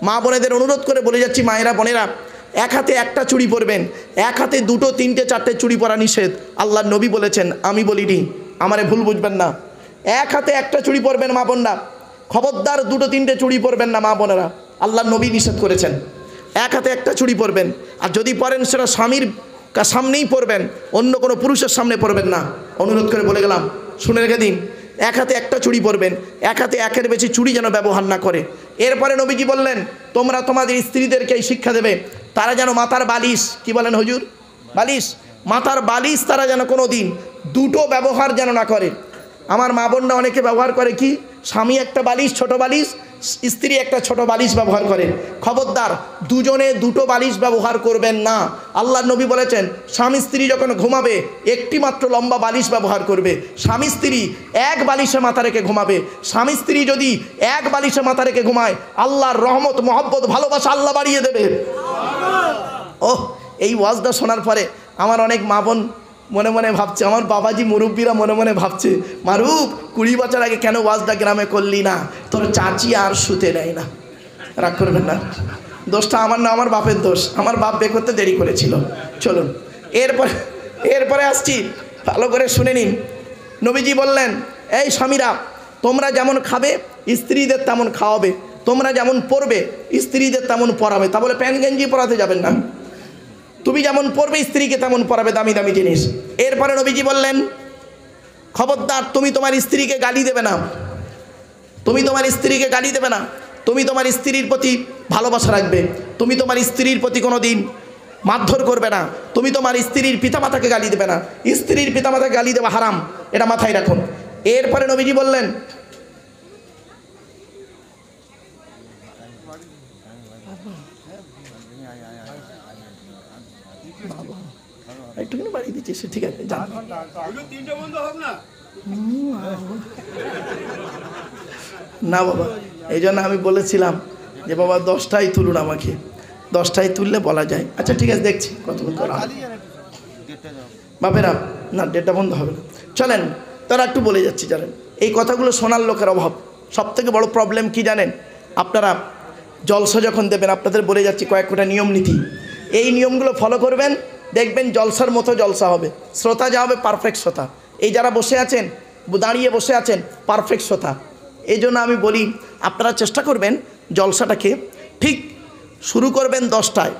মা বোনেদের অনুরোধ করে বলে যাচ্ছি, মায়েরা বোনেরা, এক হাতে একটা চুড়ি পরবেন, এক হাতে দুটো তিনটে চারটে চুড়ি পরা নিষেধ। আল্লাহর নবী বলেছেন, আমি বলিনি, আমারে ভুল বুঝবেন না। এক হাতে একটা চুড়ি পরবেন মা বোনরা, খবরদার দুটো তিনটে চুড়ি পরবেন না মা বোনেরা, আল্লাহর নবী নিষেধ করেছেন। এক হাতে একটা চুড়ি পরবেন, আর যদি পরেন সেটা স্বামীর সামনেই পরবেন, অন্য কোনো পুরুষের সামনে পরবেন না। অনুরোধ করে বলে গেলাম, শুনে রেখে দিন। এক হাতে একটা চুড়ি পরবেন, এক হাতে একের বেশি চুড়ি যেন ব্যবহার না করে। এরপরে নবীজি বললেন, তোমরা তোমাদের স্ত্রীদেরকে এই শিক্ষা দেবে, তারা যেন মাথার বালিশ, কি বলেন হুজুর, বালিশ, মাথার বালিশ তারা যেন কোনো দিন দুটো ব্যবহার যেন না করে। আমার মা বোনরা অনেকে ব্যবহার করে কি, স্বামী একটা বালিশ, ছোট বালিশ, স্ত্রী একটা ছোট বালিশ ব্যবহার করেন। খবরদার, দুজনে দুটো বালিশ ব্যবহার করবেন না। আল্লাহর নবী বলেছেন, স্বামী স্ত্রী যখন ঘুমাবে একটি মাত্র লম্বা বালিশ ব্যবহার করবে। স্বামী স্ত্রী এক বালিশে মাথা রেখে ঘুমাবে। স্বামী স্ত্রী যদি এক বালিশে মাথা রেখে ঘুমায়, আল্লাহর রহমত, মহব্বত, ভালোবাসা আল্লাহ বাড়িয়ে দেবে। ওহ, এই ওয়াজটা শোনার পরে আমার অনেক মা বোন মনে মনে ভাবছে, আমার বাবাজি মুরব্বীরা মনে মনে ভাবছে, মারুফ 20 বছর আগে কেন ওয়াজটা গ্রামে করলি না, তোর চাচি আর শুতে নেয় না। রাগ করবেন না, দোষটা আমার না, আমার বাপের দোষ, আমার বাপ বিয়ে করতে দেরি করেছিল। চলুন এরপরে আসছি, ভালো করে শুনে নিন। নবীজি বললেন, এই স্বামীরা, তোমরা যেমন খাবে স্ত্রীদের তেমন খাওয়াবে, তোমরা যেমন পরবে স্ত্রীদের তেমন পরাবে। তা বলে প্যান্ট গেঞ্জি পরাতে যাবেন না, তুমি যেমন পরবে স্ত্রীকে তেমন পরাবে, দামি দামি জিনিস। এরপরে নবীজি বললেন, খবরদার, তুমি তোমার স্ত্রীকে গালি দেবে না, তুমি তোমার স্ত্রীকে গালি দেবে না, তুমি তোমার স্ত্রীর প্রতি ভালোবাসা রাখবে, তুমি তোমার স্ত্রীর প্রতি কোনো দিন মারধর করবে না, তুমি তোমার স্ত্রীর পিতামাতাকে গালি দেবে না। স্ত্রীর পিতামাতাকে গালি দেওয়া হারাম, এটা মাথায় রাখুন। এরপরে নবীজি বললেন, একটুখানি বাড়িয়ে দিচ্ছি, সে ঠিক আছে, না বাবা, এই জন্য আমি বলেছিলাম যে বাবা 10টায় তুলুন, আমাকে 10টায় তুললে বলা যায়। আচ্ছা ঠিক আছে, দেখছি কতক্ষণ করা বাপেরা, না 1:30 বন্ধ হবে না। চলেন, তারা একটু বলে যাচ্ছি, জানেন এই কথাগুলো শোনার লোকের অভাব। সব থেকে বড় প্রবলেম কি জানেন, আপনারা জলসা যখন দেবেন, আপনাদের বলে যাচ্ছি কয়েকটা নিয়ম নীতি, এই নিয়মগুলো ফলো করবেন, দেখবেন জলসার মতো জলসা হবে। শ্রোতা যা হবে পারফেক্ট শ্রোতা। এই যারা বসে আছেন, দাঁড়িয়ে বসে আছেন, পারফেক্ট শ্রোতা। এই জন্য আমি বলি, আপনারা চেষ্টা করবেন জলসাটাকে ঠিক শুরু করবেন 10টায়,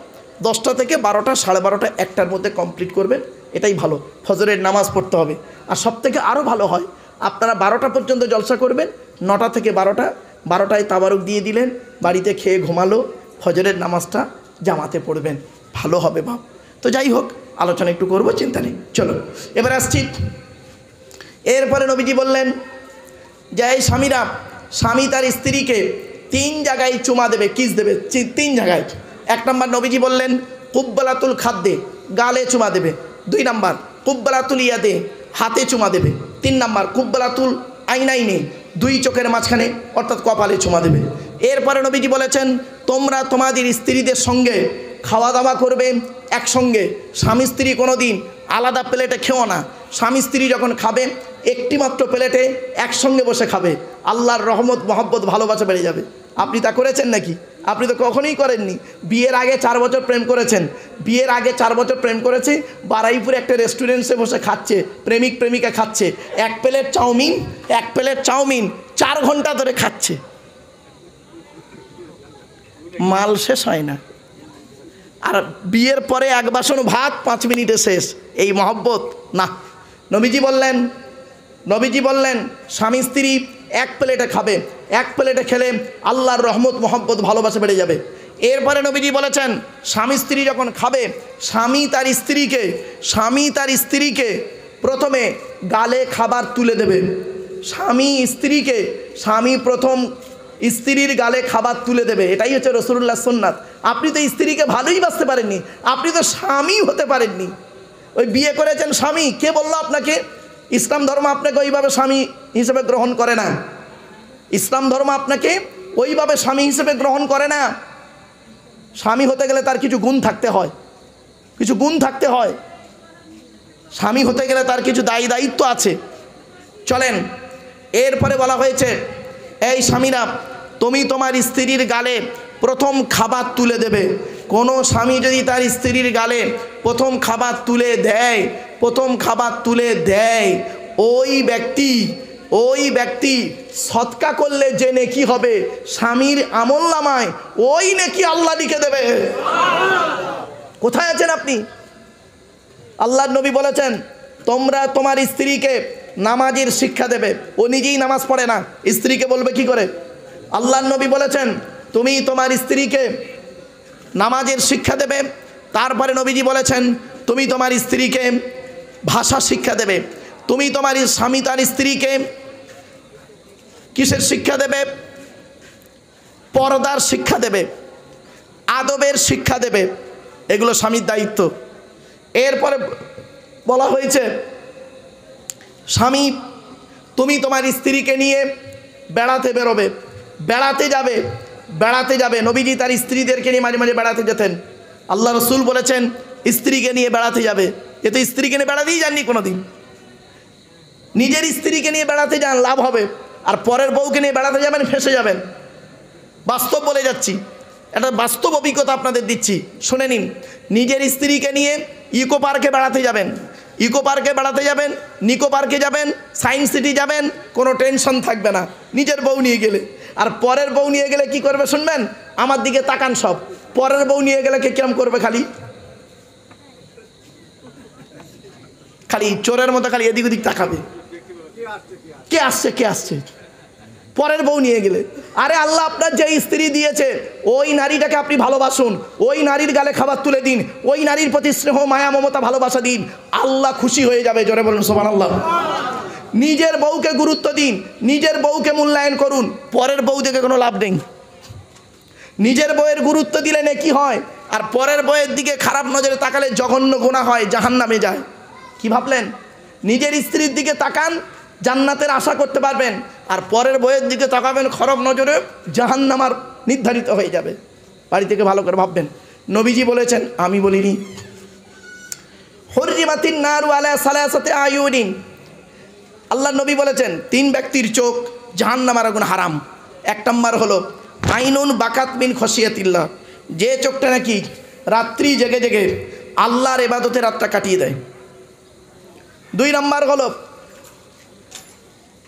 10টা থেকে 12টা, 12:30, 1টার মধ্যে কমপ্লিট করবেন, এটাই ভালো। ফজরের নামাজ পড়তে হবে। আর সব থেকে আরও ভালো হয়, আপনারা 12টা পর্যন্ত জলসা করবেন, 9টা থেকে 12টা, 12টায় তাবারুক দিয়ে দিলেন, বাড়িতে খেয়ে ঘুমালো, ফজরের নামাজটা জামাতে পড়বেন, ভালো হবে বাপ। তো যাই হোক, আলোচনা একটু করবো, চিন্তা নেই। চলো এবার আসছি। এরপরে নবীজি বললেন যে, এই স্বামীরা, স্বামী তার স্ত্রীকে 3 জায়গায় চুমা দেবে, কিস দেবে 3 জায়গায়। 1 নম্বর নবীজি বললেন কুব্বালাতুল খাদ্দে, গালে চুমা দেবে। 2 নম্বর কুব্বালাতুল ইয়াদে, হাতে চুমা দেবে। 3 নম্বর কুব্বালাতুল আইনাইনে, 2 চোখের মাঝখানে অর্থাৎ কপালে চুমা দেবে। এরপরে নবীজি বলেছেন, তোমরা তোমাদের স্ত্রীদের সঙ্গে খাওয়া দাওয়া করবে একসঙ্গে, স্বামী স্ত্রী কোনো দিন আলাদা প্লেটে খেও না। স্বামী স্ত্রী যখন খাবে একটি মাত্র প্লেটে একসঙ্গে বসে খাবে, আল্লাহর রহমত, মহব্বত, ভালোবাসা বেড়ে যাবে। আপনি তা করেছেন নাকি? আপনি তো কখনোই করেননি। বিয়ের আগে 4 বছর প্রেম করেছেন, বিয়ের আগে 4 বছর প্রেম করেছে, বারাইপুরে একটা রেস্টুরেন্টসে বসে খাচ্ছে, প্রেমিক প্রেমিকা খাচ্ছে, 1 প্লেট চাউমিন 4 ঘন্টা ধরে খাচ্ছে, মাল শেষ হয় না। আর বিয়ের পরে 1 বাসন ভাত 5 মিনিটে শেষ, এই মহব্বত না। নবীজি বললেন স্বামী স্ত্রী 1 প্লেটে খাবে, 1 প্লেটে খেলে আল্লাহর রহমত, মহব্বত, ভালোবাসা বেড়ে যাবে। এরপরে নবীজি বলেছেন, স্বামী স্ত্রী যখন খাবে, স্বামী তার স্ত্রীকে প্রথমে গালে খাবার তুলে দেবে। স্বামী প্রথম স্ত্রীর গালে খাবার তুলে দেবে, এটাই হচ্ছে রাসূলুল্লাহ সুন্নাত। আপনি তো স্ত্রীকে ভালোই বাসতে পারেননি, আপনি তো স্বামী হতে পারেননি। ওই বিয়ে করেছেন স্বামী, কে বলল আপনাকে? ইসলাম ধর্ম আপনাকে ওইভাবে স্বামী হিসেবে গ্রহণ করে না। ইসলাম ধর্ম আপনাকে ওইভাবে স্বামী হিসেবে গ্রহণ করে না। স্বামী হতে গেলে তার কিছু গুণ থাকতে হয়, স্বামী হতে গেলে তার কিছু দায়িত্ব আছে। চলেন, এরপরে বলা হয়েছে, এই স্বামীরা, তুমি তোমার স্ত্রীর গালে প্রথম খাবার তুলে দেবে। কোনো স্বামী যদি তার স্ত্রীর গালে প্রথম খাবার তুলে দেয়, প্রথম খাবার তুলে দেয়, ওই ব্যক্তি সদকা করলে যে নেকি হবে স্বামীর আমলনামায় ওই নেকি আল্লাহ লিখে দেবে। কোথায় আছেন আপনি? আল্লাহর নবী বলেছেন তোমরা তোমার স্ত্রীকে নামাজের শিক্ষা দেবে। ও নিজেই নামাজ পড়ে না, স্ত্রীকে বলবে কি করে? আল্লাহর নবী বলেছেন তুমি তোমার স্ত্রীকে নামাজের শিক্ষা দেবে। তারপরে নবীজি বলেছেন তুমি তোমার স্ত্রীকে ভাষা শিক্ষা দেবে। তুমি তোমার স্বামী তার স্ত্রীকে কিসের শিক্ষা দেবে? পর্দার শিক্ষা দেবে, আদবের শিক্ষা দেবে। এগুলো স্বামীর দায়িত্ব। এরপরে বলা হয়েছে স্বামী তুমি তোমার স্ত্রীকে নিয়ে বেড়াতে বেরোবে, বেড়াতে যাবে। নবীজি তার স্ত্রীদেরকে নিয়ে মাঝে মাঝে বেড়াতে যেতেন। আল্লাহ রসুল বলেছেন স্ত্রীকে নিয়ে বেড়াতে যাবে। এ তো স্ত্রীকে নিয়ে বেড়াতেই যাননি কোনোদিন। নিজের স্ত্রীকে নিয়ে বেড়াতে যান, লাভ হবে। আর পরের বউকে নিয়ে বেড়াতে যাবেন, ফেঁসে যাবেন। বাস্তব বলে যাচ্ছি, একটা বাস্তব অভিজ্ঞতা আপনাদের দিচ্ছি, শুনে নিন। নিজের স্ত্রীকে নিয়ে ইকো পার্কে বেড়াতে যাবেন, নিকো পার্কে যাবেন, সায়েন্স সিটি যাবেন, কোনো টেনশন থাকবে না নিজের বউ নিয়ে গেলে। আর পরের বউ নিয়ে গেলে কি করবে শুনবেন? আমার দিকে তাকান সব। পরের বউ নিয়ে গেলে কে কিরম করবে? খালি চোরের মতো খালি এদিক ওদিক তাকাবে, কে আসছে পরের বউ নিয়ে গেলে। আরে আল্লাহ আপনার যে স্ত্রী দিয়েছে ওই নারীটাকে আপনি ভালোবাসুন, ওই নারীর গালে খাবার তুলে দিন, ওই নারীর প্রতি স্নেহ মায়া মমতা ভালোবাসা দিন, আল্লাহ খুশি হয়ে যাবে। জোরে বলুন সুবহানাল্লাহ। নিজের বউকে গুরুত্ব দিন, নিজের বউকে মূল্যায়ন করুন, পরের বউ দেখে কোনো লাভ নেই। নিজের বউয়ের গুরুত্ব দিলে নেকি হয়, আর পরের বউয়ের দিকে খারাপ নজরে তাকালে জঘন্য গুনাহ হয়, জাহান্নামে যায়। কি ভাবলেন? নিজের স্ত্রীর দিকে তাকান, জান্নাতের আশা করতে পারবেন। আর পরের বউয়ের দিকে তাকাবেন খারাপ নজরে, জাহান্নামার নির্ধারিত হয়ে যাবে। বাড়ি থেকে ভালো করে ভাববেন। নবীজি বলেছেন, আমি বলিনি, হুররিমাতিন নারু আলা সালাসাতি আয়ুনিন। আল্লাহ নবী বলেছেন 3 ব্যক্তির চোখ জাহান্নামের আগুন হারাম। 1 নম্বর হলো আইনুন বাকাত মিন খশিয়াতিল্লাহ, যে চোখটা নাকি রাত্রি জেগে জেগে আল্লাহর ইবাদতে রাতটা কাটিয়ে দেয়। 2 নম্বর হলো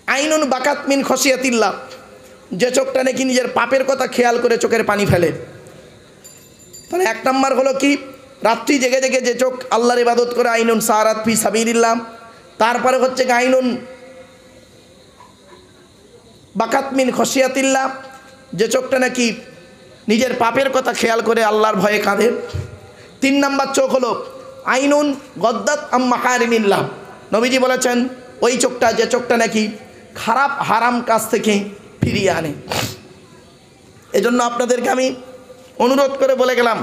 আইনুন বাকাত মিন খশিয়াতিল্লাহ, যে চোখটা নাকি নিজের পাপের কথা খেয়াল করে চোখের পানি ফেলে। তাহলে 1 নম্বর হলো কি? রাত্রি জেগে জেগে যে চোখ আল্লাহর ইবাদত করে, আইনুন সারাত ফি সাবিলিল্লাহ। তারপরে হচ্ছে আইনুন বাকাত মিন খশিয়াতিল্লাহ, যে চোখটা নাকি নিজের পাপের কথা খেয়াল করে আল্লাহর ভয়ে কাঁদে। 3 নম্বর চোখ হলো আইনুন গদ্দাত আম মাহারিমিল্লাহ। নবীজি বলেছেন ওই চোখটা, যে চোখটা নাকি খারাপ হারাম কাজ থেকে ফিরিয়ে আনে। এজন্য আপনাদেরকে আমি অনুরোধ করে বলে গেলাম,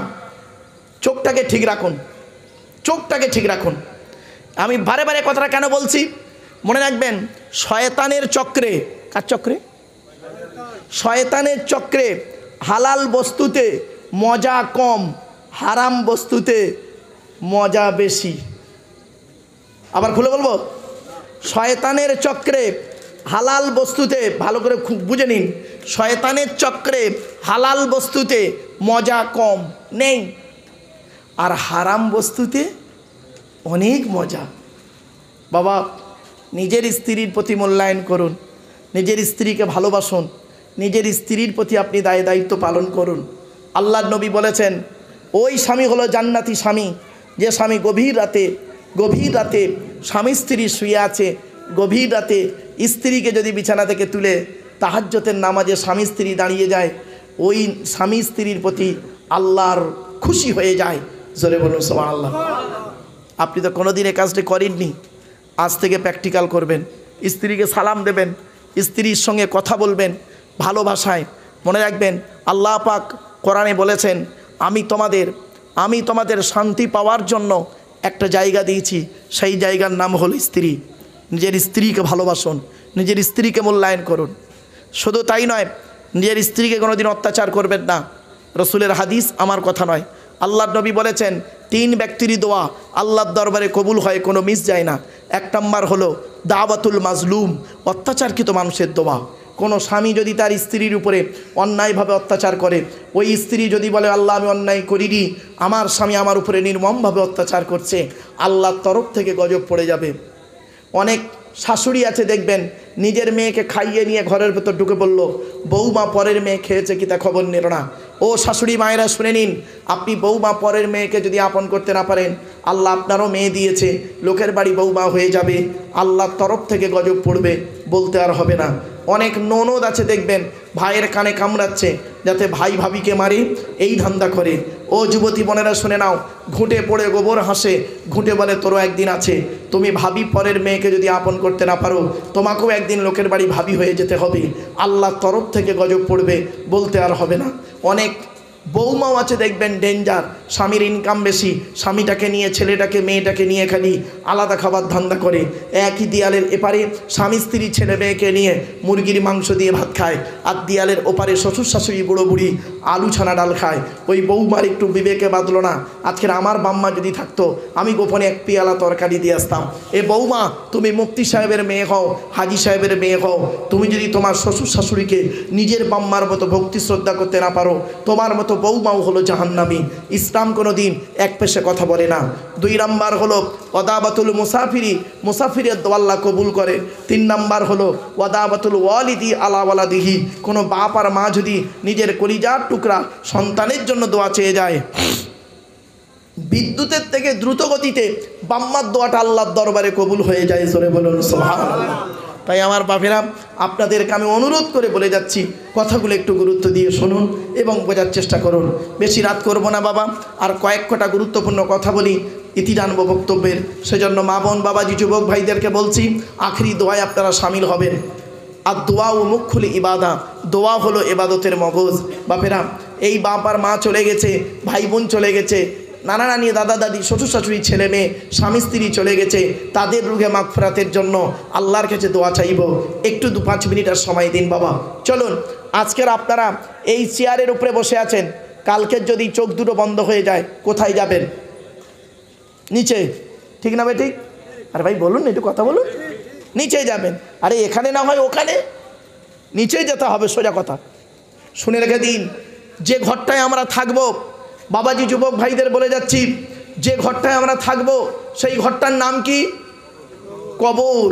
চোখটাকে ঠিক রাখুন, চোখটাকে ঠিক রাখুন। আমি বারে বারে কথাটা কেন বলছি মনে রাখবেন, শয়তানের চক্রে, কার চক্রে? শয়তানের চক্রে হালাল বস্তুতে মজা কম, হারাম বস্তুতে মজা বেশি। আবার খুলে বলবো, শয়তানের চক্রে হালাল বস্তুতে, ভালো করে খুব বুঝে নিন, শয়তানের চক্রে হালাল বস্তুতে মজা কম নেই, আর হারাম বস্তুতে অনেক মজা। বাবা, নিজের স্ত্রীর প্রতি মূল্যায়ন করুন, নিজের স্ত্রীকে ভালোবাসুন, নিজের স্ত্রীর প্রতি আপনি দায়িত্ব পালন করুন। আল্লাহর নবী বলেছেন ওই স্বামী হলো জান্নাতি স্বামী, যে স্বামী গভীর রাতে স্বামী স্ত্রী শুয়ে আছে, গভীর রাতে স্ত্রীকে যদি বিছানা থেকে তুলে তাহাজ্জুদের নামাজে স্বামী স্ত্রী দাঁড়িয়ে যায়, ওই স্বামী স্ত্রীর প্রতি আল্লাহর খুশি হয়ে যায়। জোরে বলুন সুবহানাল্লাহ। আপনি তো কোনোদিন এই কাজটি করেননি, আজ থেকে প্র্যাকটিক্যাল করবেন। স্ত্রীকে সালাম দেবেন, স্ত্রীর সঙ্গে কথা বলবেন ভালোবাসায়। মনে রাখবেন আল্লাহ পাক কোরআনে বলেছেন, আমি তোমাদের শান্তি পাওয়ার জন্য একটা জায়গা দিয়েছি, সেই জায়গার নাম হলো স্ত্রী। নিজের স্ত্রীকে ভালোবাসুন, নিজের স্ত্রীকে মূল্যায়ন করুন। শুধু তাই নয়, নিজের স্ত্রীকে কোনোদিন অত্যাচার করবেন না। রসুলের হাদিস, আমার কথা নয়। আল্লাহর নবী বলেছেন 3 ব্যক্তিরই দোয়া আল্লাহর দরবারে কবুল হয়, কোনো মিস যায় না। 1 নম্বর হলো দাওয়াতুল মাজলুম, অত্যাচারকৃত মানুষের দোয়া। কোনো স্বামী যদি তার স্ত্রীর উপরে অন্যায়ভাবে অত্যাচার করে, ওই স্ত্রী যদি বলে আল্লাহ আমি অন্যায় করিনি, আমার স্বামী আমার উপরে নির্মমভাবে অত্যাচার করছে, আল্লাহর তরফ থেকে গজব পড়ে যাবে। অনেক শাশুড়ি আছে দেখবেন, নিজের মেয়েকে খাইয়ে নিয়ে ঘরের ভেতর ঢুকে পড়ল, বৌমা পরের মেয়ে খেয়েছে কি তা খবর নিল না। ও শাশুড়ি মায়েরা শুনে নিন, আপনি বৌমা পরের মেয়েকে যদি আপন করতে না পারেন, আল্লাহ আপনারও মেয়ে দিয়েছে, লোকের বাড়ি বৌমা হয়ে যাবে, আল্লাহর তরফ থেকে গজব পড়বে, বলতে আর হবে না। অনেক ননদ আছে দেখবেন, ভাইয়ের কানে কামড়াচ্ছে যাতে ভাই ভাবিকে মারে, এই ধান্দা করে। ও যুবতী বোনেরা শুনে নাও, ঘুঁটে পড়ে গোবর হাসে, ঘুঁটে বলে তোরও একদিন আছে। তুমি ভাবি পরের মেয়েকে যদি আপন করতে না পারো, তোমাকেও একদিন লোকের বাড়ি ভাবি হয়ে যেতে হবে, আল্লাহর তরফ থেকে গজব পড়বে, বলতে আর হবে না। অনেক বৌমাও আছে দেখবেন ডেঞ্জার, স্বামীর ইনকাম বেশি, স্বামীটাকে নিয়ে ছেলেটাকে মেয়েটাকে নিয়ে খালি আলাদা খাবার ধান্দা করে। একই দেয়ালের এপারে স্বামী স্ত্রী ছেলে মেয়েকে নিয়ে মুরগির মাংস দিয়ে ভাত খায়, আর দেয়ালের ওপারে শ্বশুর শাশুড়ি বুড়ো বুড়ি আলু ছানা ডাল খায়। ওই বৌমার একটু বিবেকে বাঁধলো না, আজকের আমার বাম্মা যদি থাকতো আমি গোপনে এক পেয়ালা তরকারি দিয়ে আসতাম। এ বৌমা, তুমি মুফতি সাহেবের মেয়ে হও, হাজি সাহেবের মেয়ে হও, তুমি যদি তোমার শ্বশুর শাশুড়িকে নিজের বাম্মার মতো ভক্তি শ্রদ্ধা করতে না পারো, তোমার মতো বৌমাও হলো জাহান্নামী। ইসলাম কোনো দিন এক পেশে কথা বলে না। 2 নাম্বার হলো ওয়াদাবাতুল মুসাফিরি, মুসাফিরের দোয়া আল্লাহ কবুল করে। 3 নাম্বার হলো ওয়াদাবাতুল ওয়ালিদি আলা ওয়ালাদিহি, কোনো বাপ আর মা যদি নিজের কলিজার টুকরা সন্তানের জন্য দোয়া চেয়ে যায়, বিদ্যুতের থেকে দ্রুত গতিতে বাম্মার দোয়াটা আল্লাহর দরবারে কবুল হয়ে যায়। জোরে বলুন সুবহানাল্লাহ। তাই আমার বাপেরা, আপনাদেরকে আমি অনুরোধ করে বলে যাচ্ছি, কথাগুলো একটু গুরুত্ব দিয়ে শুনুন এবং বোঝার চেষ্টা করুন। বেশি রাত করব না বাবা, আর কয়েক কটা গুরুত্বপূর্ণ কথা বলি, ইতি জানবো বক্তব্যের। সেজন্য মা বোন বাবাজি যুবক ভাইদেরকে বলছি, আখরি দোয়ায় আপনারা শামিল হবেন। আর দোয়া ও মুখ্যুল ইবাদা, দোয়া হলো ইবাদতের মগজ। বাপেরা, এই বাপ আর মা চলে গেছে, ভাই বোন চলে গেছে, নানা নানি দাদা দাদি শ্বশুর শাশুড়ি ছেলে মেয়ে স্বামী স্ত্রী চলে গেছে, তাদের রুহে মাগফিরাতের জন্য আল্লাহর কাছে দোয়া চাইব। একটু 2-5 মিনিট আর সময় দিন বাবা। চলুন, আজকের আপনারা এই চেয়ারের উপরে বসে আছেন, কালকের যদি চোখ দুটো বন্ধ হয়ে যায় কোথায় যাবেন? নিচে, ঠিক না ভাই? ঠিক। আরে ভাই বলুন, একটু কথা বলুন। নিচে যাবেন। আরে এখানে না হয় ওখানে, নিচেই যেতে হবে, সোজা কথা। শুনে রেখে দিন, যে ঘরটায় আমরা থাকবো, বাবাজি যুবক ভাইদের বলে যাচ্ছি, যে ঘরটায় আমরা থাকবো সেই ঘরটার নাম কি? কবর।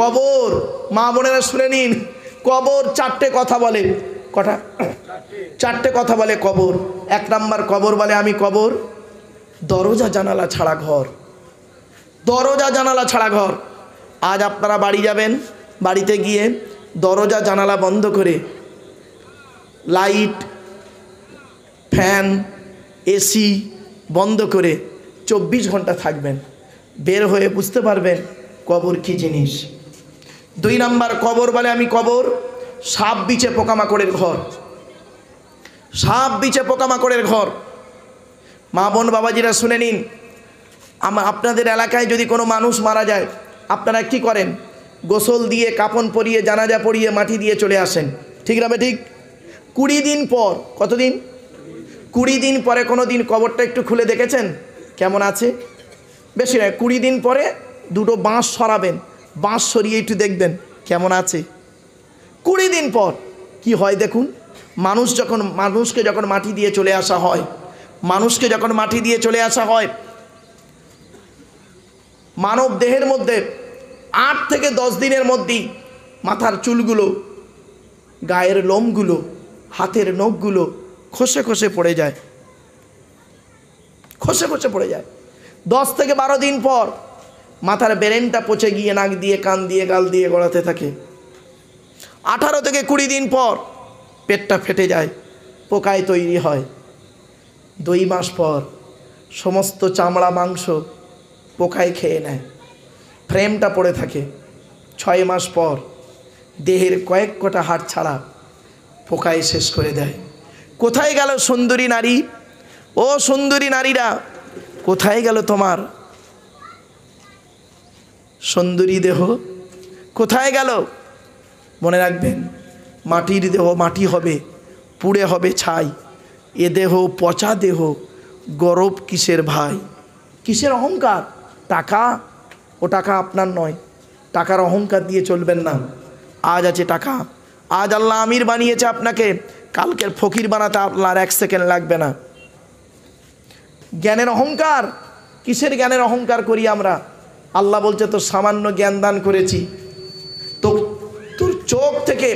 কবর, মা বোনেরা শুনে নিন, কবর 4টে কথা বলে। কটা? 4টে কথা বলে কবর। 1 নাম্বার কবর বলে আমি কবর দরজা জানালা ছাড়া ঘর। দরজা জানালা ছাড়া ঘর। আজ আপনারা বাড়ি যাবেন, বাড়িতে গিয়ে দরজা জানালা বন্ধ করে, লাইট ফ্যান এসি বন্ধ করে 24 ঘন্টা থাকবেন, বের হয়ে বুঝতে পারবেন কবর কি জিনিস। 2 নাম্বার কবর বলে আমি কবর সাপ বিছে পোকামাকড়ের ঘর। সাপ বিছে পোকামাকড়ের ঘর। মা বোন বাবাজিরা শুনে নিন, আপনাদের এলাকায় যদি কোনো মানুষ মারা যায়, আপনারা কি করেন? গোসল দিয়ে, কাফন পরিয়ে, জানাজা পরিয়ে, মাটি দিয়ে চলে আসেন, ঠিক না? ঠিক। 20 দিন পর, কতদিন? 20 দিন পরে কোনো দিন কবরটা একটু খুলে দেখেছেন কেমন আছে? বেশি নয়, 20 দিন পরে 2টো বাঁশ সরাবেন, বাঁশ সরিয়ে একটু দেখবেন কেমন আছে। 20 দিন পর কি হয় দেখুন। মানুষকে যখন মাটি দিয়ে চলে আসা হয়, মানুষকে যখন মাটি দিয়ে চলে আসা হয়, মানব দেহের মধ্যে 8 থেকে 10 দিনের মধ্যেই মাথার চুলগুলো, গায়ের লোমগুলো, হাতের নখগুলো খসে খসে পড়ে যায়, খসে খসে পড়ে যায়। 10 থেকে 12 দিন পর মাথার ব্রেনটা পচে গিয়ে নাক দিয়ে, কান দিয়ে, গাল দিয়ে গড়াতে থাকে। 18 থেকে 20 দিন পর পেটটা ফেটে যায়, পোকায় তৈরি হয়। 2 মাস পর সমস্ত চামড়া মাংস পোকায় খেয়ে নেয়, ফ্রেমটা পড়ে থাকে। 6 মাস পর দেহের কয়েক কটা হাড় ছাড়া পোকায় শেষ করে দেয়। কোথায় গেল সুন্দরী নারী? ও সুন্দরী নারীরা, কোথায় গেল তোমার সুন্দরী দেহ? কোথায় গেল? মনে রাখবেন, মাটির দেহ মাটি হবে, পুড়ে হবে ছাই। এ দেহ পচা দেহ, গরব কিসের ভাই? কিসের অহংকার? টাকা, ও টাকা আপনার নয়, টাকার অহংকার দিয়ে চলবেন না। আজ আছে টাকা, আজ আল্লাহ আমির বানিয়েছে আপনাকে, কালকের ফকির বানাতে আল্লাহর 1 সেকেন্ড লাগবে না। জ্ঞানের অহংকার, কিসের জ্ঞানের অহংকার করি আমরা? আল্লাহ বলছে তো সামান্য জ্ঞান দান করেছি, তো তোর চোখ থেকে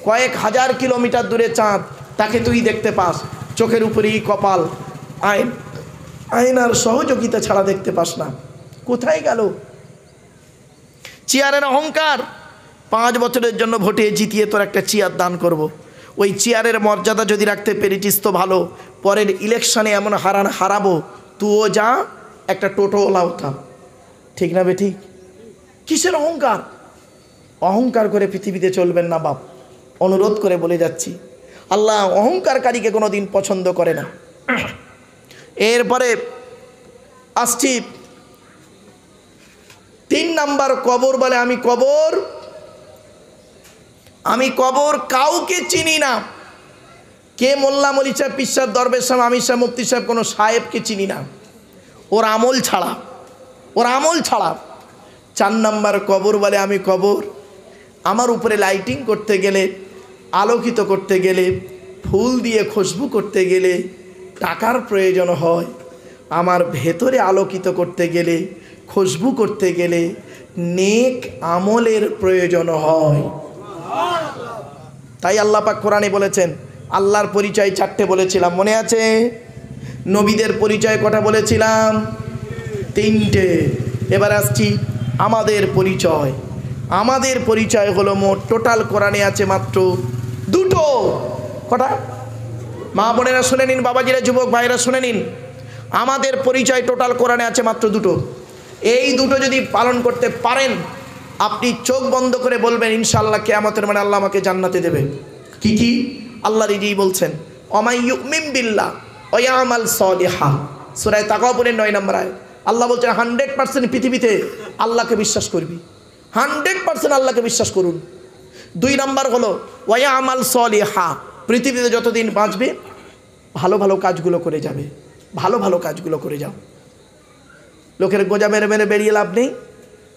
কয়েক হাজার কিলোমিটার দূরে চাঁদ, তাকে তুই দেখতে পাস, চোখের উপরেই কপাল, আয়নার সহযোগিতা ছাড়া দেখতে পাস না, কোথায় গেল? চেয়ারের অহংকার, 5 বছরের জন্য ভোটে জিতিয়ে তোর একটা চেয়ার দান করব। ওই চেয়ারের মর্যাদা যদি রাখতে পেরেছিস তো ভালো, পরের ইলেকশনে এমন হারাবো, তুইও যা একটা টোটোওয়ালা হতাম, ঠিক না বেঠিক? কিসের অহংকার? অহংকার করে পৃথিবীতে চলবেন না বাপ, অনুরোধ করে বলে যাচ্ছি। আল্লাহ অহংকারকারীকে কোনো দিন পছন্দ করে না। এরপরে আসছি 3 নাম্বার, কবর বলে আমি কবর কাউকে চিনি না। কে মোল্লা মলি সাহেব, পীর সাহেব, দরবেশ সাহেব, আমির সাহেব, মুফতি সাহেব, কোনো সাহেবকে চিনি না, ওর আমল ছাড়া। 4 নাম্বার, কবর বলে আমি কবর আমার উপরে লাইটিং করতে গেলে, আলোকিত করতে গেলে, ফুল দিয়ে খুশবু করতে গেলে টাকার প্রয়োজন হয়, আমার ভেতরে আলোকিত করতে গেলে, খুশবু করতে গেলে নেক আমলের প্রয়োজন হয়। তাই আল্লাহ পাক কোরআনে বলেছেন, আল্লাহর পরিচয় 4টে বলেছিলাম, মনে আছে? নবীদের পরিচয় কটা বলেছিলাম? 3টে। এবার আসছি আমাদের পরিচয়। আমাদের পরিচয় হলো মোট টোটাল কোরআনে আছে মাত্র 2টো। কটা? মা বোনেরা শুনে নিন, বাবাজিরা, যুবক ভাইরা শুনে নিন, আমাদের পরিচয় টোটাল কোরআনে আছে মাত্র 2টো। এই 2টো যদি পালন করতে পারেন, আপনি চোখ বন্ধ করে বলবেন ইনশাআল্লাহ কিয়ামতের মানে আল্লাহ আমাকে জান্নাতে দেবে। কি কি? আল্লাহ নিজেই বলছেন, ওমাই ইউমিন বিল্লাহ ওয়া ইয়ামাল সালিহা, সূরা তাকাবুরের 9 নম্বর আয়াত। আল্লাহ বলছেন 100% পৃথিবীতে আল্লাহকে বিশ্বাস করবি, 100% আল্লাহকে বিশ্বাস করুন। 2 নম্বর হলো ওয়া ইয়ামাল সালিহা, পৃথিবীতে যতদিন বাঁচবে ভালো ভালো কাজগুলো করে যাবে, ভালো ভালো কাজগুলো করে যাও। লোকের গোজা মেরে মেরে বেরিয়ে লাভ নেই।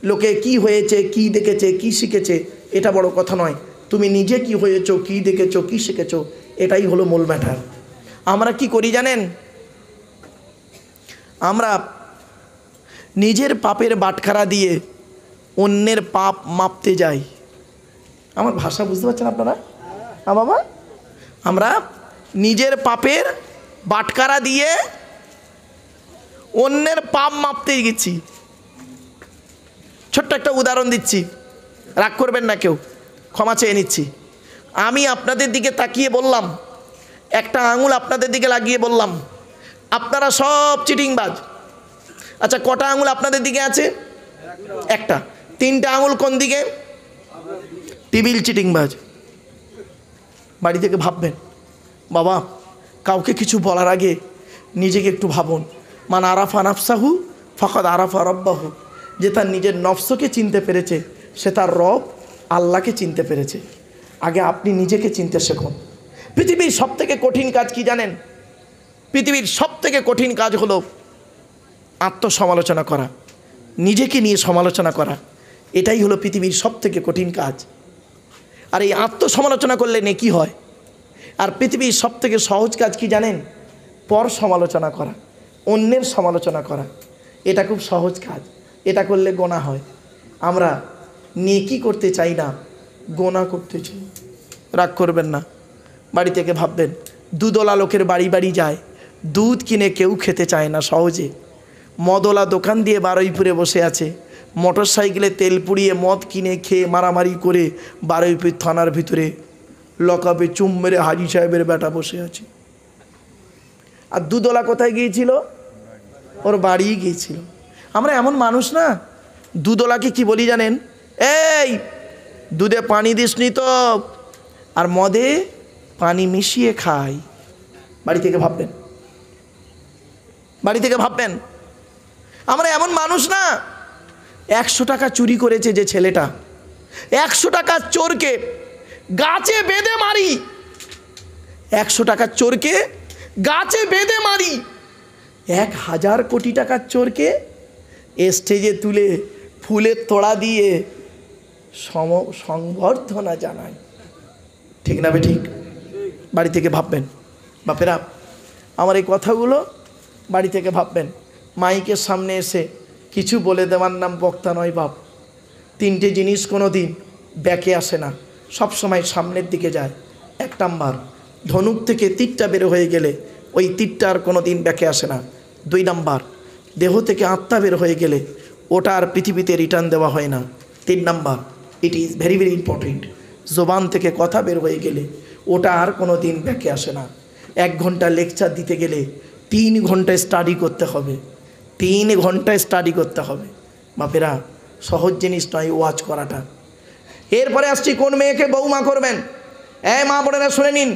লোকে কি হয়েছে, কি দেখেছে, কি শিখেছে, এটা বড় কথা নয়। তুমি নিজে কি হয়েছো, কি দেখেছো, কি শিখেছো, এটাই হলো মূল ম্যাটার। আমরা কি করি জানেন? আমরা নিজের পাপের বাটখারা দিয়ে অন্যের পাপ মাপতে যাই। আমার ভাষা বুঝতে পারছেন আপনারা? বাবা, আমরা নিজের পাপের বাটখারা দিয়ে অন্যের পাপ মাপতে গেছি। ছোট্ট একটা উদাহরণ দিচ্ছি, রাগ করবেন না কেউ, ক্ষমা চেয়ে নিচ্ছি। আমি আপনাদের দিকে তাকিয়ে বললাম, একটা আঙুল আপনাদের দিকে লাগিয়ে বললাম আপনারা সব চিটিংবাজ। আচ্ছা, কটা আঙুল আপনাদের দিকে আছে? একটা। 3টে আঙুল কোন দিকে? টিবিল চিটিংবাজ। বাড়ি থেকে ভাববেন, বাবা কাউকে কিছু বলার আগে নিজেকে একটু ভাবুন। মান আরাফা নাফসাহু ফাকাদ আরাফা রব্বাহু, যে তার নিজের নফসকে চিনতে পেরেছে সে তার রব আল্লাহকে চিনতে পেরেছে। আগে আপনি নিজেকে চিনতে শিখুন। পৃথিবীর সবথেকে কঠিন কাজ কি জানেন? পৃথিবীর সবথেকে কঠিন কাজ হলো আত্মসমালোচনা করা, নিজেকে নিয়ে সমালোচনা করা। এটাই হলো পৃথিবীর সবথেকে কঠিন কাজ। আর এই আত্মসমালোচনা করলে নেকি হয়। আর পৃথিবীর সবথেকে সহজ কাজ কি জানেন? পর সমালোচনা করা, অন্যের সমালোচনা করা। এটা খুব সহজ কাজ, এটা করলে গোনা হয়। আমরা নেকি করতে চাই না, গোনা করতে চাই। রাগ করবেন না, বাড়ি থেকে ভাববেন, দুধওয়ালা লোকের বাড়ি বাড়ি যায়, দুধ কিনে কেউ খেতে চায় না সহজে। মদওয়ালা দোকান দিয়ে বারুইপুরে বসে আছে, মোটর সাইকেলে তেল পুড়িয়ে মদ কিনে খেয়ে মারামারি করে বারুইপুর থানার ভিতরে লকআপে চুম মেরে হাজি সাহেবের বেটা বসে আছে। আর দুধওয়ালা কোথায় গিয়েছিল? ওর বাড়ি গিয়েছিল। আমরা এমন মানুষ না, দুধওয়ালাকে কি বলি জানেন? এই দুধে পানি দিসনি তো, আর মদে পানি মিশিয়ে খাই। বাড়ি থেকে ভাববেন, বাড়ি থেকে ভাববেন। আমরা এমন মানুষ না, 100 টাকা চুরি করেছে যে ছেলেটা, 100 টাকার চোরকে গাছে বেঁধে মারি, 100 টাকার চোরকে গাছে বেঁধে মারি, 1000 কোটি টাকার চোরকে স্টেজে তুলে ফুলের তোড়া দিয়ে সংবর্ধনা জানাই। ঠিক না ঠিক? বাড়ি থেকে ভাববেন বাপেরা, আমার এই কথাগুলো বাড়ি থেকে ভাববেন। মাইকের সামনে এসে কিছু বলে দেওয়ার নাম বক্তা নয় বাপ। তিনটে জিনিস কোনো দিন ব্যাকে আসে না, সব সময় সামনের দিকে যায়। 1 নাম্বার, ধনুক থেকে তীরটা বের হয়ে গেলে ওই তীরটা আর কোনো দিন ব্যাকে আসে না। 2 নাম্বার, দেহ থেকে আত্মা বের হয়ে গেলে ওটা আর পৃথিবীতে রিটার্ন দেওয়া হয় না। 3 number, it is very very important, জবান থেকে কথা বের হয়ে গেলে ওটা আর কোনো দিন ব্যাকে আসে না। 1 ঘন্টা লেকচার দিতে গেলে 3 ঘন্টা স্টাডি করতে হবে, 3 ঘন্টা স্টাডি করতে হবে। বাপেরা, সহজ জিনিস নয় ওয়াজ করাটা। এরপরে আসছি কোন মেয়েকে বৌমা করবেন। মা বোনেরা শুনে নিন,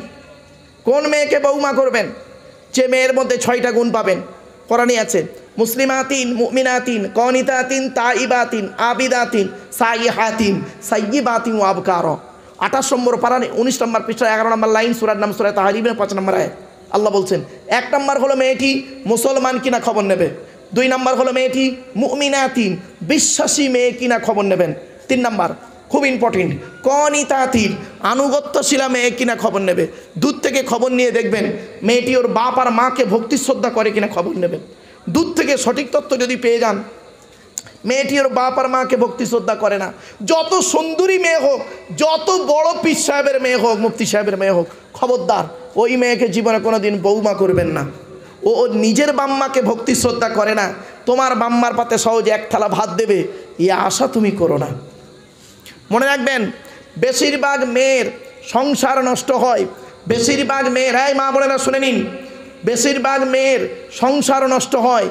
কোন মেয়েকে বৌমা করবেন। যে মেয়ের মধ্যে 6টা গুণ পাবেন, কোরআনে আছে, মুসলিমাতিন, মুমিনাতিন, কনিতাতিন, তাইবাতিন, আবিদাতিন, সাইহাতিন, সাইয়্যিবাতিন ওয়া আবকার। 28 নম্বর পারা 19 নম্বর পৃষ্ঠা 11 নম্বর লাইন, সূরার নাম সূরা তাহরিমের 5 নম্বর আয়াত। আল্লাহ বলছেন, 1 নম্বর হলো মেয়েটি মুসলমান কিনা খবর নেবে। 2 নম্বর হলো মেয়েটি মুমিনাতিন, বিশ্বাসী মেয়ে কিনা খবর নেবেন। 3 নম্বর খুব ইম্পর্টেন্ট, কনিতাতিন, আনুগত্যশীলা মেয়ে কিনা খবর নেবে। দূর থেকে খবর নিয়ে দেখবেন মেয়েটি ওর বাপ আর মাকে ভক্তি শ্রদ্ধা করে কিনা খবর নেবেন। দূর থেকে সঠিক তথ্য যদি পেয়ে যান মেয়েটি ওর বাপ আর মাকে ভক্তি শ্রদ্ধা করে না, যত সুন্দরী মেয়ে হোক, যত বড় পীর সাহেবের মেয়ে হোক, মুফতি সাহেবের মেয়ে হোক, খবরদার ওই মেয়েকে জীবনে কোনো দিন বৌমা করবেন না। ও নিজের বাম্মাকে ভক্তি শ্রদ্ধা করে না, তোমার বাম্মার পাতে সহজে 1 থালা ভাত দেবে এই আশা তুমি করো না। মনে রাখবেন, বেশিরভাগ মেয়ের সংসার নষ্ট হয়, বেশিরভাগ মেয়ের, মা বোনেরা শুনে নিন, বেশিরভাগ মেয়ের সংসার নষ্ট হয়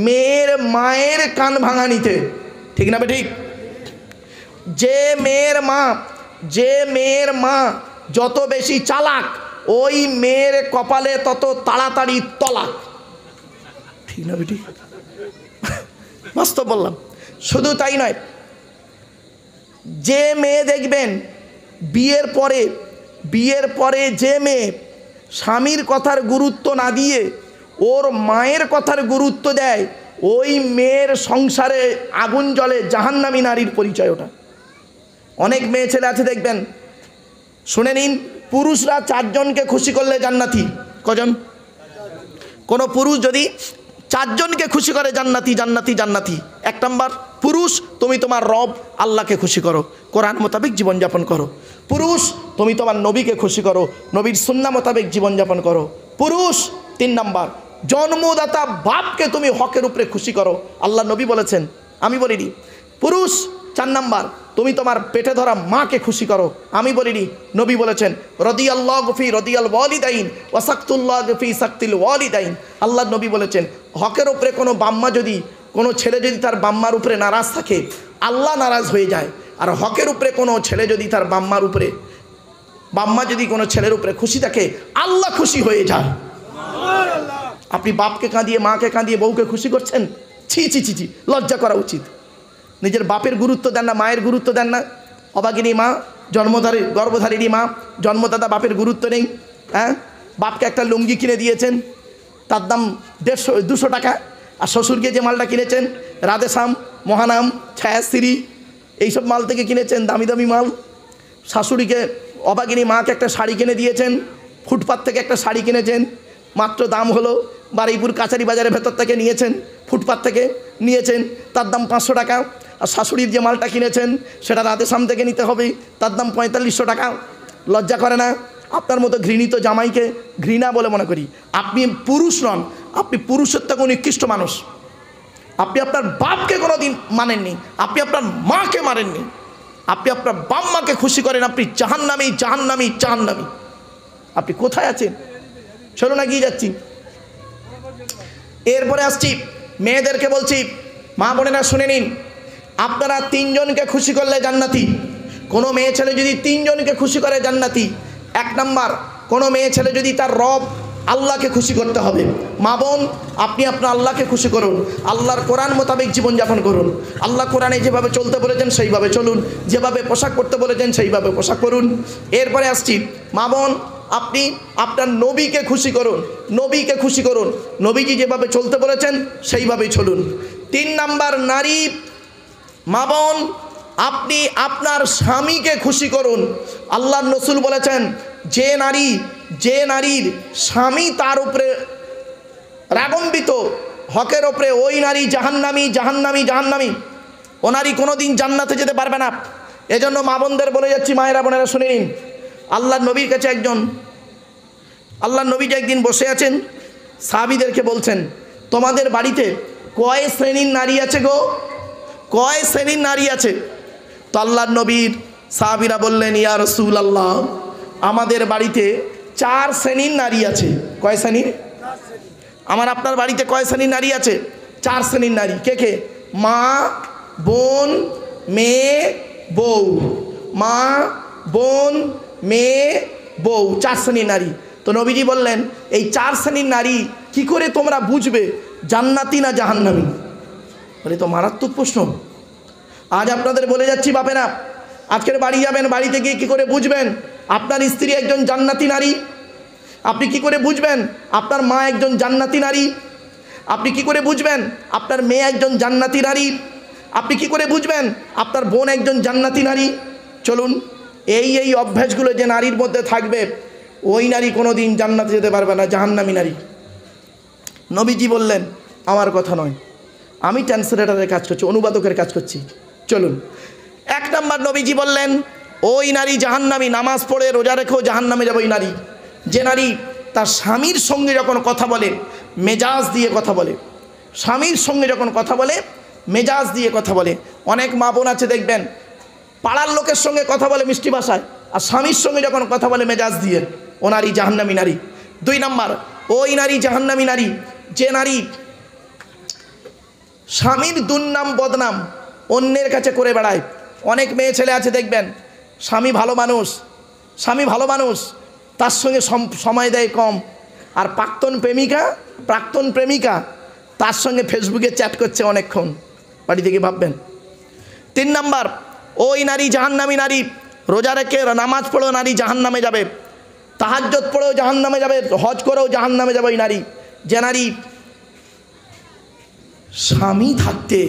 মেয়ের মায়ের কান ভাঙানিতে। ঠিক না ঠিক? যে মেয়ের মা যত বেশি চালাক, ওই মেয়ের কপালে তত তাড়াতাড়ি তলাক। ঠিক না ঠিক? বাস্তব বললাম। শুধু তাই নয়, যে মেয়ে দেখবেন বিয়ের পরে যে মেয়ে স্বামীর কথার গুরুত্ব না দিয়ে ওর মায়ের কথার গুরুত্ব দেয়, ওই মেয়ের সংসারে আগুন জ্বলে, জাহান্নামী নারীর পরিচয় ওটা। অনেক মেয়ে ছেলে আছে দেখবেন, শুনে নিন, পুরুষরা 4 জনকে খুশি করলে জান্নাতি। কজন? কোনো পুরুষ যদি 4 জনকে খুশি করে জান্নাতি, জান্নাতি, জান্নাতি। 1 নম্বর, পুরুষ তুমি তোমার রব আল্লাহকে খুশি করো, কোরআন মোতাবেক জীবনযাপন করো। পুরুষ তুমি তোমার নবীকে খুশি করো, নবীর সুন্নাহ মোতাবেক জীবনযাপন করো। পুরুষ 3 নম্বর, জন্মদাতা বাপকে তুমি হকের উপরে খুশি করো, আল্লাহ নবী বলেছেন, আমি বলিনি। পুরুষ 4 নম্বর, তুমি তোমার পেটে ধরা মাকে খুশি করো, আমি বলিনি, নবী বলেছেন, রাদিয়াল্লাহু ফি রাদিয়াল ওয়ালিদাইন ওয়া সাকতুল্লাহু ফি সাকতিল ওয়ালিদাইন। আল্লাহ নবী বলেছেন, হকের উপরে কোনো ছেলে যদি তার বাম্মার উপরে নারাজ থাকে, আল্লাহ নারাজ হয়ে যায়। আর হকের উপরে কোনো ছেলে যদি তার বাম্মা যদি কোনো ছেলের উপরে খুশি থাকে, আল্লাহ খুশি হয়ে যায়। আপনি বাপকে কাঁদিয়ে, মাকে কাঁদিয়ে বউকে খুশি করছেন? ছি ছি ছি ছি, লজ্জা করা উচিত। নিজের বাপের গুরুত্ব দেন না, মায়ের গুরুত্ব দেন না। অভাগিনী মা, গর্ভধারিণী মা, জন্মদাতা বাপের গুরুত্ব নেই। বাপকে একটা লুঙ্গি কিনে দিয়েছেন, তার দাম 150-200 টাকা, আর শ্বশুরকে যে মালটা কিনেছেন রাধেশ্যাম, মহানাম, ছায়াশ্রী, এইসব মাল থেকে কিনেছেন, দামি দামি মাল। শাশুড়িকে, অভাগিনী মাকে একটা শাড়ি কিনে দিয়েছেন, ফুটপাত থেকে একটা শাড়ি কিনেছেন, মাত্র দাম হলো বারুইপুর কাছারি বাজারের ভেতর থেকে নিয়েছেন, ফুটপাত থেকে নিয়েছেন, তার দাম 500 টাকা। আর শাশুড়ির যে মালটা কিনেছেন সেটা রাধেশ্যাম থেকে নিতে হবে, তার দাম 4500 টাকা। লজ্জা করে না? আপনার মতো ঘৃণিত জামাইকে ঘৃণা বলে মনে করি। আপনি পুরুষ নন, আপনি পুরুষের থেকে নিকৃষ্ট মানুষ। আপনি আপনার বাপকে কোনো দিন মানেননি, আপনি আপনার মাকে মানেননি, আপনি আপনার বাম্মাকে খুশি করেন, আপনি জাহান্নামী, জাহান্নামী, জাহান্নামী। আপনি কোথায় আছেন? চলো না, গিয়ে যাচ্ছি। এরপরে আসছি, মেয়েদেরকে বলছি, মা বোনেরা শুনে নিন, আপনারা 3 জনকে খুশি করলে জান্নাতি। কোনো মেয়ে ছেলে যদি 3 জনকে খুশি করে জান্নাতি। 1 নম্বর, কোনো মেয়ে ছেলে যদি তার রব আল্লাহকে খুশি করতে হবে। মা বোন, আপনি আপনার আল্লাহকে খুশি করুন, আল্লাহর কোরআন মোতাবেক জীবনযাপন করুন। আল্লাহ কোরআনে যেভাবে চলতে বলেছেন সেইভাবে চলুন, যেভাবে পোশাক পরতে বলেছেন সেইভাবে পোশাক পরুন। এরপরে আসছি, মা বোন, আপনি আপনার নবীকে খুশি করুন, নবীকে খুশি করুন, নবীজি যেভাবে চলতে বলেছেন সেইভাবেই চলুন। 3 নাম্বার, নারী, মা বোন, আপনি আপনার স্বামীকে খুশি করুন। আল্লাহর রাসূল বলেছেন, যে নারীর স্বামী তার উপরে রাগান্বিত হকের ওপরে, ওই নারী জাহান্নামী। ও নারী কোনোদিন জান্নাতে যেতে পারবে না। এজন্য মা বোনদের বলে যাচ্ছি, মায়েরা বোনেরা শুনে নিন। আল্লাহর নবীর কাছে আল্লাহর নবী একদিন বসে আছেন, সাহাবীদেরকে বলছেন, তোমাদের বাড়িতে কয় শ্রেণীর নারী আছে গো? কয় শ্রেণীর নারী আছে? তো আল্লাহর নবীর সাহাবীরা বললেন, ইয়া রাসূলুল্লাহ, আমাদের বাড়িতে 4 শ্রেণীর নারী আছে। কয় শ্রেণীর? আমার আপনার বাড়িতে কয় শ্রেণীর নারী আছে? 4 শ্রেণীর নারী। কে? মা, বোন, মেয়ে, বউ। মা, বোন, মেয়ে, বউ, 4 শ্রেণীর নারী। তো নবীজি বললেন, এই 4 শ্রেণীর নারী কি করে তোমরা বুঝবে জান্নাতি না জাহান্নামী? বলে, তো মারাত্মক প্রশ্ন। আজ আপনাদের বলে যাচ্ছি বাপেরা, আজকের বাড়ি যাবেন, বাড়িতে গিয়ে কী করে বুঝবেন আপনার স্ত্রী একজন জান্নাতি নারী? আপনি কি করে বুঝবেন আপনার মা একজন জান্নাতি নারী? আপনি কি করে বুঝবেন আপনার মেয়ে একজন জান্নাতি নারী? আপনি কি করে বুঝবেন আপনার বোন একজন জান্নাতি নারী? চলুন, এই অভ্যাসগুলো যে নারীর মধ্যে থাকবে, ওই নারী কোনো দিন জান্নাতে যেতে পারবে না, জাহান্নামী নারী। নবীজি বললেন, আমার কথা নয়, আমি ট্রান্সলেটরের কাজ করছি, অনুবাদকের কাজ করছি। চলুন, 1 নম্বর নবীজি বললেন, ওই নারী জাহান্নামী, নামাজ পড়ে রোজা রেখেও জাহান্নামে যাবে ওই নারী। যে নারী তার স্বামীর সঙ্গে যখন কথা বলে মেজাজ দিয়ে কথা বলে, স্বামীর সঙ্গে যখন কথা বলে মেজাজ দিয়ে কথা বলে। অনেক মা বোন আছে দেখবেন, পাড়ার লোকের সঙ্গে কথা বলে মিষ্টি ভাষায়, আর স্বামীর সঙ্গে যখন কথা বলে মেজাজ দিয়ে, ও নারী জাহান্নামী নারী। 2 নম্বর, ওই নারী জাহান্নামী নারী যে নারী স্বামীর দুর্নাম বদনাম অন্যের কাছে করে বেড়ায়। অনেক মেয়ে ছেলে আছে দেখবেন, স্বামী ভালো মানুষ, তার সঙ্গে সময় দেয় কম, আর প্রাক্তন প্রেমিকা তার সঙ্গে ফেসবুকে চ্যাট করছে অনেকক্ষণ। বাড়ি থেকে ভাববেন। 3 নম্বর, ওই নারী জাহান্নামী নারী, রোজা রেখে নামাজ পড়েও নারী জাহান্নামে যাবে, তাহাজ্জুদ পড়েও জাহান্নামে যাবে, হজ করেও জাহান্নামে যাবে ওই নারী। যে নারী স্বামী থাকতে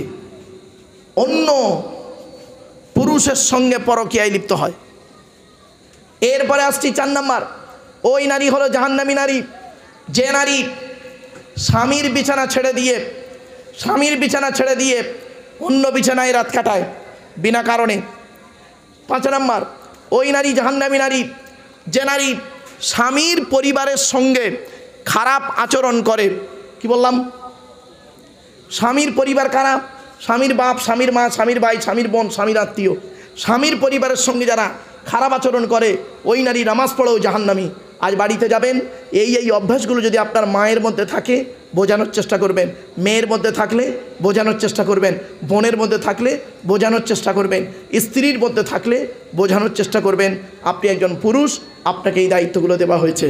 অন্য পুরুষের সঙ্গে পরকীয়ায় লিপ্ত হয়। এরপরে আসছি 4 নম্বর, ওই নারী হলো জাহান্নামী নারী যে নারী স্বামীর বিছানা ছেড়ে দিয়ে অন্য বিছানায় রাত কাটায় বিনা কারণে। 5 নম্বর, ওই নারী জাহান্নামী নারী যে নারী স্বামীর পরিবারের সঙ্গে খারাপ আচরণ করে। কি বললাম? স্বামীর পরিবার কারা? স্বামীর বাপ, স্বামীর মা, স্বামীর ভাই, স্বামীর বোন, স্বামীর আত্মীয়। স্বামীর পরিবারের সঙ্গে যারা খারাপ আচরণ করে, ওই নারী নামাজ পড়েও জাহান্নামী। আজ বাড়িতে যাবেন, এই অভ্যাসগুলো যদি আপনার মায়ের মধ্যে থাকে বোঝানোর চেষ্টা করবেন, মেয়ের মধ্যে থাকলে বোঝানোর চেষ্টা করবেন, বোনের মধ্যে থাকলে বোঝানোর চেষ্টা করবেন, স্ত্রীর মধ্যে থাকলে বোঝানোর চেষ্টা করবেন। আপনি একজন পুরুষ, আপনাকে এই দায়িত্বগুলো দেওয়া হয়েছে।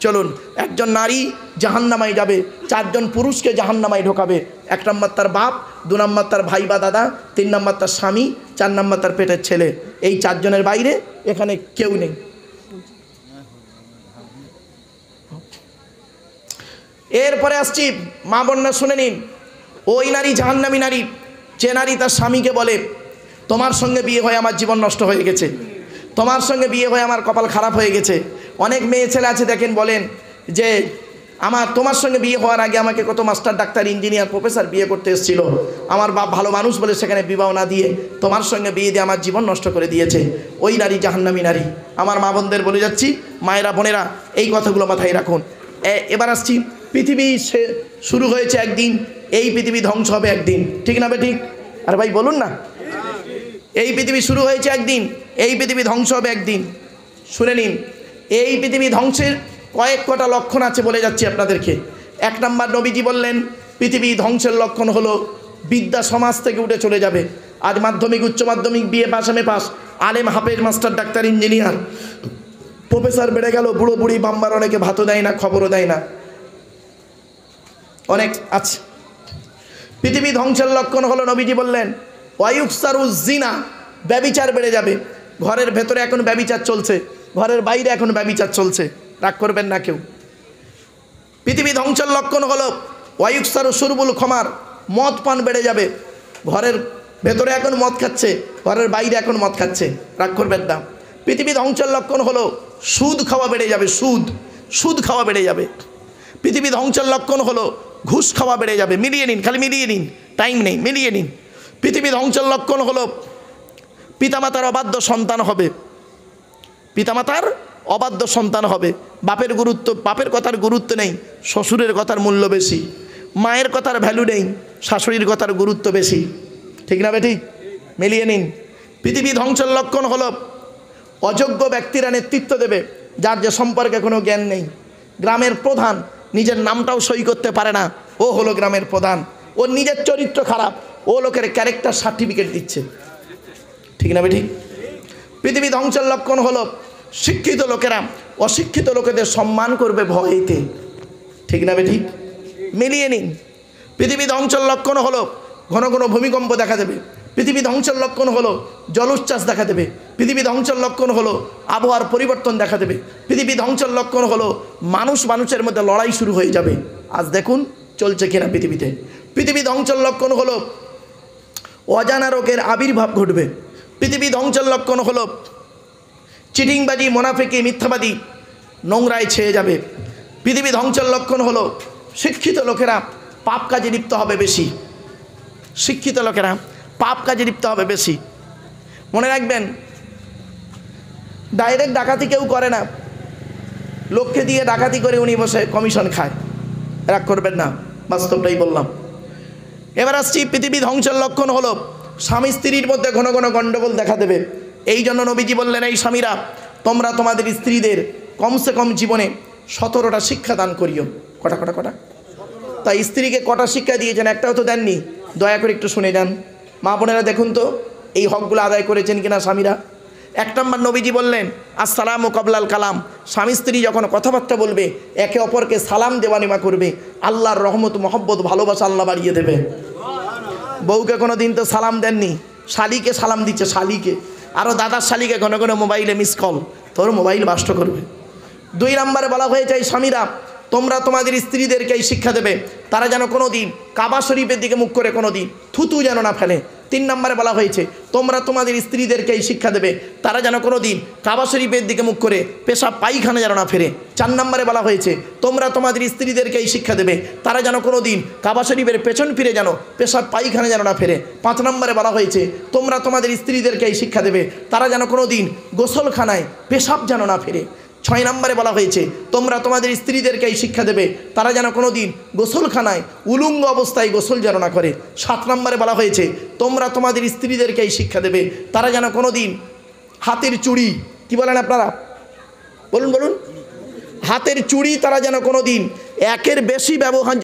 চলুন, একজন নারী জাহান্নামায় যাবে, 4 জন পুরুষকে জাহান্নামায় ঢোকাবে। 1 নম্বর তার বাপ, 2 নম্বর তার ভাই বা দাদা, 3 নম্বর তার স্বামী, 4 নম্বর তার পেটের ছেলে। এই 4 জনের বাইরে এখানে কেউ নেই। এরপরে আসছি, মা বোনরা শুনে নিন, ওই নারী জাহান্নামী নারী যে নারী তার স্বামীকে বলে, তোমার সঙ্গে বিয়ে হয়ে আমার জীবন নষ্ট হয়ে গেছে, তোমার সঙ্গে বিয়ে হয়ে আমার কপাল খারাপ হয়ে গেছে। অনেক মেয়ে ছেলে আছে দেখেন, বলেন যে তোমার সঙ্গে বিয়ে হওয়ার আগে আমাকে কত মাস্টার, ডাক্তার, ইঞ্জিনিয়ার, প্রফেসর বিয়ে করতে এসেছিল, আমার বাপ ভালো মানুষ বলে সেখানে বিবাহ না দিয়ে তোমার সঙ্গে বিয়ে দিয়ে আমার জীবন নষ্ট করে দিয়েছে। ওই নারী জাহান্নামী নারী। আমার মা বোনদের বলে যাচ্ছি, মায়েরা বোনেরা, এই কথাগুলো মাথায় রাখুন। এবার আসছি, পৃথিবী শুরু হয়েছে একদিন, এই পৃথিবী ধ্বংস হবে একদিন, ঠিক না বেঠিক? আর ভাই বলুন না, এই পৃথিবী শুরু হয়েছে একদিন, এই পৃথিবী ধ্বংস হবে একদিন। শুনে নিন, এই পৃথিবী ধ্বংসের কয়েকটা লক্ষণ আছে, বলে যাচ্ছি আপনাদেরকে। 1 নম্বর, নবীজি বললেন পৃথিবী ধ্বংসের লক্ষণ হলো বিদ্যা সমাজ থেকে উঠে চলে যাবে। আজ মাধ্যমিক, উচ্চ মাধ্যমিক, বিএ পাস, এমএ পাস, আলেম, হাফেজ, মাস্টার, ডাক্তার, ইঞ্জিনিয়ার, প্রফেসর বেড়ে গেল, বুড়ো বুড়ি বাম্বার অনেকে ভাতও দেয় না, খবরও দেয় না, অনেক আছে। পৃথিবী ধ্বংসের লক্ষণ হলো, নবীজি বললেন ওয়ায়ুকসারুজ জিনা, ব্যভিচার বেড়ে যাবে। ঘরের ভেতরে এখন ব্যভিচার চলছে, ঘরের বাইরে এখন ব্যভিচার চলছে, রাগ করবেন না কেউ। পৃথিবী ধ্বংসের লক্ষণ হলো ওয়ায়ুকসারু শুরবুল খমার, মদ পান বেড়ে যাবে। ঘরের ভেতরে এখন মদ খাচ্ছে, ঘরের বাইরে এখন মদ খাচ্ছে, রাগ করবেন না। পৃথিবী ধ্বংসের লক্ষণ হলো সুদ খাওয়া বেড়ে যাবে, সুদ খাওয়া বেড়ে যাবে। পৃথিবী ধ্বংসের লক্ষণ হলো ঘুষ খাওয়া বেড়ে যাবে। মিলিয়ে নিন, খালি মিলিয়ে নিন, টাইম নেই, মিলিয়ে নিন। পৃথিবী ধ্বংসের লক্ষণ হলো পিতামাতার অবাধ্য সন্তান হবে, পিতামাতার অবাধ্য সন্তান হবে। বাপের কথার গুরুত্ব নেই, শ্বশুরের কথার মূল্য বেশি। মায়ের কথার ভ্যালু নেই, শাশুড়ির কথার গুরুত্ব বেশি। ঠিক না বেঠিক? মিলিয়ে নিন। পৃথিবী ধ্বংসের লক্ষণ হলো অযোগ্য ব্যক্তিরা নেতৃত্ব দেবে, যার যে সম্পর্কে কোনো জ্ঞান নেই। গ্রামের প্রধান নিজের নামটাও সই করতে পারে না, ও হলো গ্রামের প্রধান। ওর নিজের চরিত্র খারাপ, ও লোকের ক্যারেক্টার সার্টিফিকেট দিচ্ছে। ঠিক না বেঠিক? পৃথিবী ধ্বংসের লক্ষণ হলো শিক্ষিত লোকেরা অশিক্ষিত লোকেদের সম্মান করবে ভয়েতে। ঠিক না বেঠিক? মিলিয়ে নিন। পৃথিবী ধ্বংসের লক্ষণ হলো ঘন ঘন ভূমিকম্প দেখা দেবে। পৃথিবী ধ্বংসের লক্ষণ হলো জলোচ্ছ্বাস দেখা দেবে। পৃথিবী ধ্বংসের লক্ষণ হলো আবহাওয়ার পরিবর্তন দেখা দেবে। পৃথিবী ধ্বংসের লক্ষণ হলো মানুষের মধ্যে লড়াই শুরু হয়ে যাবে। আজ দেখুন চলছে কিনা পৃথিবীতে। পৃথিবী ধ্বংসের লক্ষণ হলো অজানা রোগের আবির্ভাব ঘটবে। পৃথিবী ধ্বংসের লক্ষণ হলো চিটিংবাজি, মোনাফিকি, মিথ্যাবাদী নোংরায় ছেয়ে যাবে। পৃথিবী ধ্বংসের লক্ষণ হলো শিক্ষিত লোকেরা পাপ কাজে লিপ্ত হবে বেশি, শিক্ষিত লোকেরা পাপ কাজে লিপ্ত হবে বেশি। মনে রাখবেন, ডাইরেক্ট ডাকাতি কেউ করে না, লোককে দিয়ে ডাকাতি করে উনি বসে কমিশন খায়। রাগ করবেন না, বাস্তবটাই বললাম। এবার আসছি, পৃথিবী ধ্বংসের লক্ষণ হলো স্বামী স্ত্রীর মধ্যে ঘন ঘন গণ্ডগোল দেখা দেবে। এই জন্য নবীজি বললেন, এই স্বামীরা তোমরা তোমাদের স্ত্রীদের কমসে কম জীবনে 17টা শিক্ষা দান করিও। কটা? তাই স্ত্রীকে কটা শিক্ষা দিয়েছেন? একটাও তো দেননি। দয়া করে একটু শুনে যান। মা বোনেরা দেখুন তো এই হকগুলো আদায় করেছেন কিনা স্বামীরা। 1 নম্বর নবীজি বললেন, আসসালামু কবলাল কালাম। স্বামী স্ত্রী যখন কথাবার্তা বলবে একে অপরকে সালাম দেওয়া নেওয়া করবে, আল্লাহর রহমত, মহব্বত, ভালোবাসা আল্লাহ বাড়িয়ে দেবে। বউকে কোনো দিন তো সালাম দেননি, শালিকে সালাম দিচ্ছে, শালিকে। আরও দাদার শালিকে ঘন ঘন মোবাইলে মিস কল, তোর মোবাইল নষ্ট করবে। 2 নম্বরে বলা হয়েছে, স্বামীরা তোমরা তোমাদের স্ত্রীদেরকে এই শিক্ষা দেবে তারা যেন কোনো দিন কাবা শরীফের দিকে মুখ করে কোনো দিন থুতু যেন না ফেলে। 3 নম্বরে বলা হয়েছে, তোমরা তোমাদের স্ত্রীদেরকে এই শিক্ষা দেবে তারা যেন কোনো দিন কাবা শরীফের দিকে মুখ করে পেশাব পায়খানা যেন না ফেরে। 4 নম্বরে বলা হয়েছে, তোমরা তোমাদের স্ত্রীদেরকে এই শিক্ষা দেবে তারা যেন কোনো দিন কাবা শরীফের পেছন ফিরে যেন পেশাব পায়খানা যেন না ফেরে। 5 নম্বরে বলা হয়েছে, তোমরা তোমাদের স্ত্রীদেরকে এই শিক্ষা দেবে তারা যেন কোনো দিন গোসলখানায় পেশাব যেন না ফেরে। 6 নম্বরে বলা হয়েছে, তোমরা তোমাদের স্ত্রীদেরকে এই শিক্ষা দেবে তারা যেন কোনো দিন গোসলখানায় উলুঙ্গ অবস্থায় গোসল যেন না করে। 7 নম্বরে বলা হয়েছে, তোমরা তোমাদের স্ত্রীদেরকে এই শিক্ষা দেবে তারা যেন কোনো দিন হাতের চুড়ি, কি বলেন আপনারা, বলুন, হাতের চুড়ি তারা যেন কোনো দিন 1-এর বেশি ব্যবহার